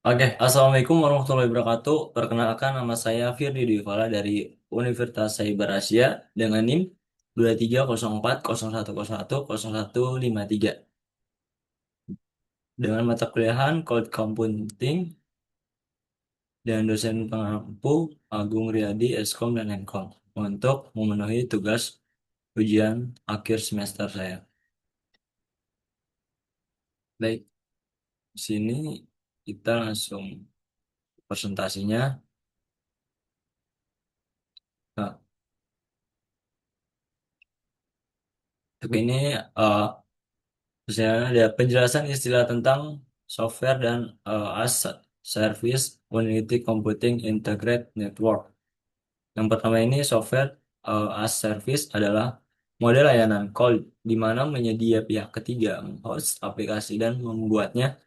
Oke, Assalamualaikum warahmatullahi wabarakatuh. Perkenalkan nama saya Firdy Dwifala dari Universitas Cyber Asia dengan NIM 230401010153 dengan mata kuliahan Cloud Computing dan dosen pengampu Agung Riyadi, Eskom dan Enkom untuk memenuhi tugas ujian akhir semester saya. Baik, di sini kita langsung presentasinya. Nah, untuk ini eh, misalnya ada penjelasan istilah tentang software dan as service Unity Computing Integrated Network. Yang pertama ini software as service adalah model layanan cloud di mana menyedia pihak ketiga host aplikasi dan membuatnya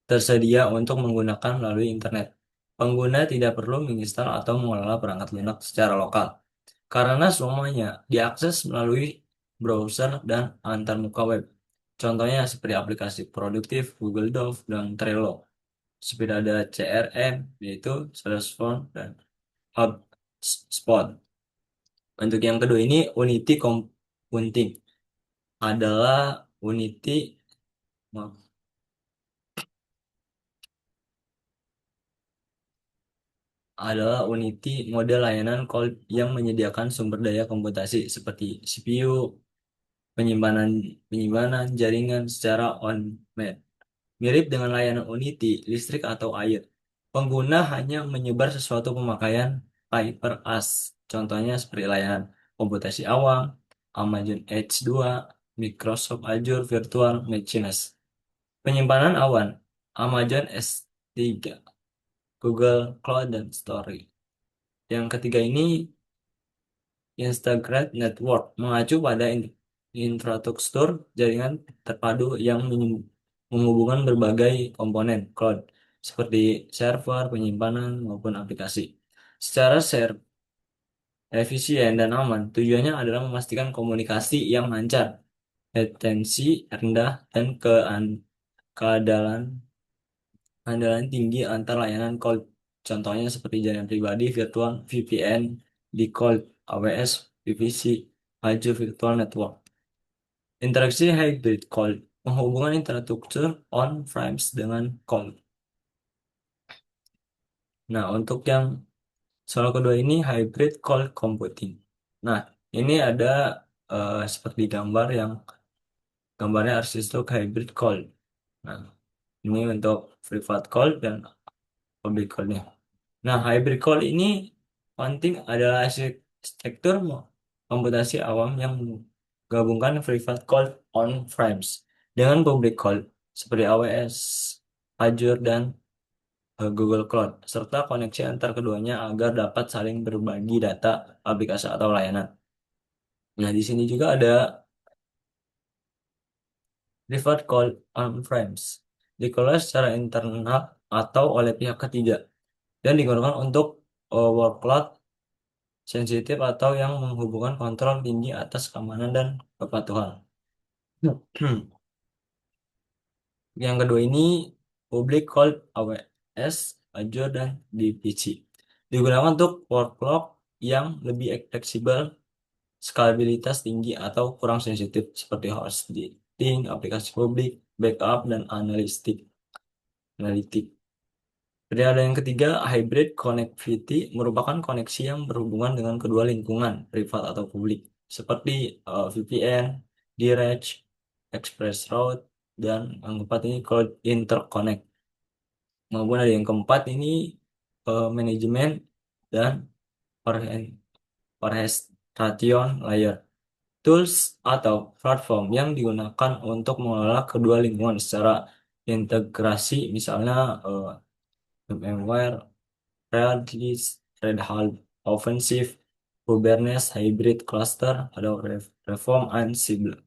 tersedia untuk menggunakan melalui internet. Pengguna tidak perlu menginstal atau mengelola perangkat Linux secara lokal karena semuanya diakses melalui browser dan antarmuka web. Contohnya seperti aplikasi produktif, Google Docs, dan Trello. Seperti ada CRM, yaitu Salesforce, dan HubSpot. Untuk yang kedua ini Unity Computing adalah Unity maaf, adalah Unity model layanan cloud yang menyediakan sumber daya komputasi seperti CPU, penyimpanan penyimpanan jaringan secara on-demand. Mirip dengan layanan Unity, listrik atau air. Pengguna hanya menyebar sesuatu pemakaian HyperAS. Contohnya seperti layanan komputasi awam, Amazon H2, Microsoft Azure Virtual Machines. Penyimpanan awan, Amazon S3, Google Cloud dan Storage. Yang ketiga ini Instagram Network mengacu pada infrastruktur jaringan terpadu yang menghubungkan berbagai komponen cloud seperti server, penyimpanan, maupun aplikasi. Secara share, efisien, dan aman, tujuannya adalah memastikan komunikasi yang lancar, latensi rendah, dan keandalan andalan tinggi antar layanan cloud. Contohnya seperti jaringan pribadi, virtual, VPN, di cloud, AWS, VPC, Azure Virtual Network. Interaksi hybrid cloud menghubungkan infrastruktur on-premise dengan cloud. Nah, untuk yang soal kedua ini hybrid cloud computing. Nah, ini ada seperti gambarnya arsitek hybrid cloud. Nah, ini untuk private cloud dan public cloud-nya. Nah, hybrid cloud ini penting adalah arsitektur komputasi awam yang menggabungkan private cloud on-premise dengan public cloud seperti AWS, Azure, dan Google Cloud, serta koneksi antar keduanya agar dapat saling berbagi data, aplikasi, atau layanan. Nah, di sini juga ada private cloud on-premise, dikelola secara internal atau oleh pihak ketiga, dan digunakan untuk workload sensitif atau yang menghubungkan kontrol tinggi atas keamanan dan kepatuhan. Yang kedua ini public cloud AWS, Azure, dan DPC. Digunakan untuk workload yang lebih fleksibel, skalabilitas tinggi atau kurang sensitif seperti hosting, aplikasi publik, backup, dan analitik. Kemudian ada yang ketiga, hybrid connectivity merupakan koneksi yang berhubungan dengan kedua lingkungan, privat atau publik, seperti VPN, DREDGE, Express Route, dan yang keempat ini Cloud Interconnect. Maupun ada yang keempat ini manajemen dan orchestration layer, tools atau platform yang digunakan untuk mengelola kedua lingkungan secara integrasi, misalnya VMware, Redis, Red Hat Offensive, Kubernetes, Hybrid Cluster, ada Reform, Ansible.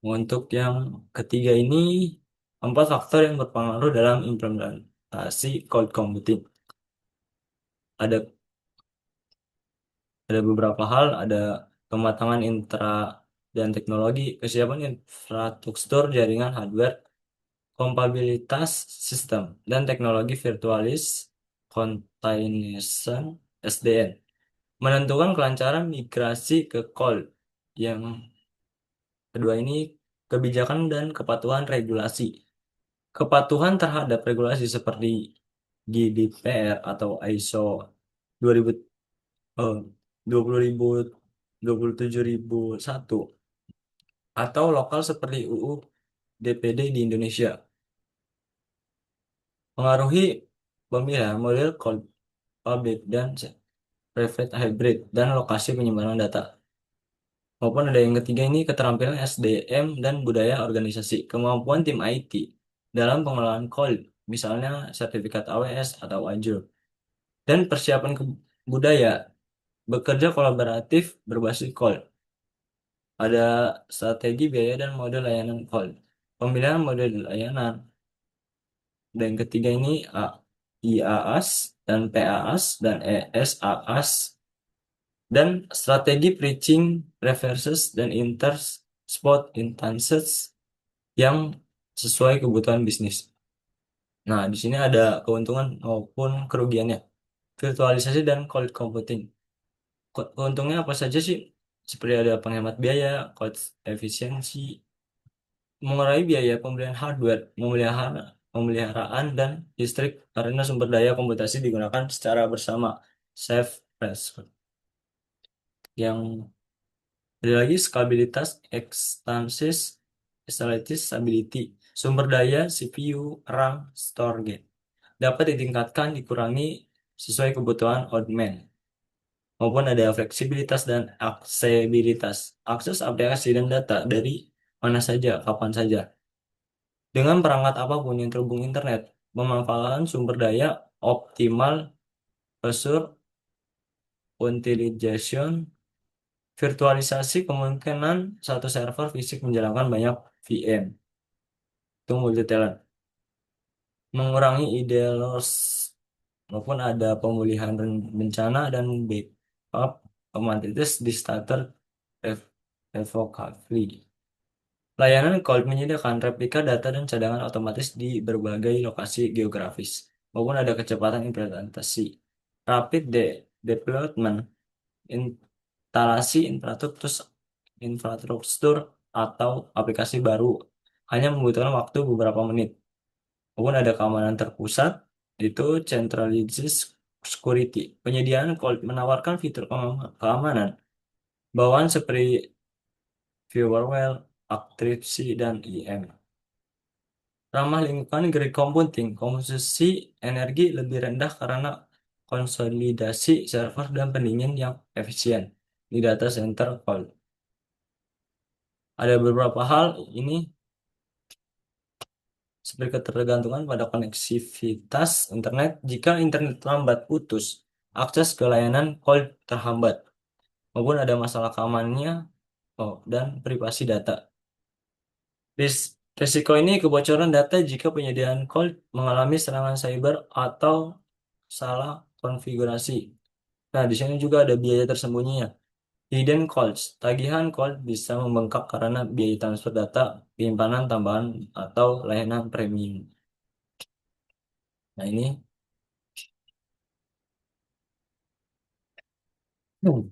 Untuk yang ketiga ini, empat faktor yang berpengaruh dalam implementasi cloud computing. Ada ada beberapa hal, ada kematangan intra dan teknologi, kesiapan infrastruktur jaringan hardware, kompatibilitas sistem, dan teknologi virtualis continuation SDN. Menentukan kelancaran migrasi ke cloud. Yang kedua ini kebijakan dan kepatuhan regulasi. Kepatuhan terhadap regulasi seperti GDPR atau ISO 2000 eh, 20000 atau lokal seperti UU DPD di Indonesia mengaruhi pemilihan model cloud public dan private hybrid dan lokasi penyimpanan data. Maupun ada yang ketiga ini keterampilan SDM dan budaya organisasi, kemampuan tim IT dalam pengelolaan cloud, misalnya sertifikat AWS atau Azure, dan persiapan budaya bekerja kolaboratif berbasis cloud. Ada strategi biaya dan model layanan cloud. Pemilihan model layanan. Dan ketiga ini IaaS dan PaaS dan SaaS dan strategi preaching reverses dan spot instances yang sesuai kebutuhan bisnis. Nah, di sini ada keuntungan maupun kerugiannya. Virtualisasi dan cloud computing. Keuntungnya apa saja sih? Seperti ada penghemat biaya, cost efisiensi, mengurangi biaya pembelian hardware, pemeliharaan dan listrik karena sumber daya komputasi digunakan secara bersama. Safe Rest. Yang ada lagi stabilitas extensis, stability, sumber daya CPU, RAM, storage dapat ditingkatkan, dikurangi sesuai kebutuhan outman. Maupun ada fleksibilitas dan aksesibilitas, akses aplikasi dan data dari mana saja, kapan saja. Dengan perangkat apapun yang terhubung internet, pemanfaatan sumber daya optimal, Azure, utilization, virtualisasi kemungkinan satu server fisik menjalankan banyak VM. Itu multi tenant. Mengurangi ide loss maupun ada pemulihan bencana dan backup otomatis di starter revocably. Layanan cloud menyediakan replika data dan cadangan otomatis di berbagai lokasi geografis, maupun ada kecepatan implementasi, rapid deployment, instalasi infrastruktur atau aplikasi baru hanya membutuhkan waktu beberapa menit. Maupun ada keamanan terpusat, itu centralized security. Penyediaan cloud menawarkan fitur keamanan bawaan seperti firewall, enkripsi, dan IM. Ramah lingkungan green computing, konsumsi energi lebih rendah karena konsolidasi server dan pendingin yang efisien di data center cloud. Ada beberapa hal ini seperti ketergantungan pada koneksivitas internet. Jika internet lambat putus, akses ke layanan cloud terhambat, maupun ada masalah keamanannya dan privasi data. Risiko ini kebocoran data jika penyediaan cloud mengalami serangan cyber atau salah konfigurasi. Nah, di sini juga ada biaya tersembunyinya. Hidden costs. Tagihan cloud bisa membengkak karena biaya transfer data, penyimpanan tambahan, atau layanan premium. Nah, ini. Hmm.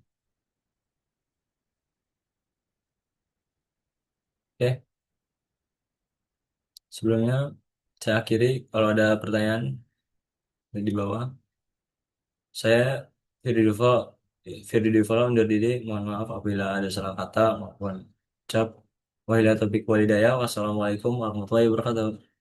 Oke, sebelumnya saya akhiri. Kalau ada pertanyaan di bawah, saya Firdy Deva, undur diri. Mohon maaf apabila ada salah kata maupun ucap. Wabillahi taufiq walhidayah. Wassalamualaikum warahmatullahi wabarakatuh.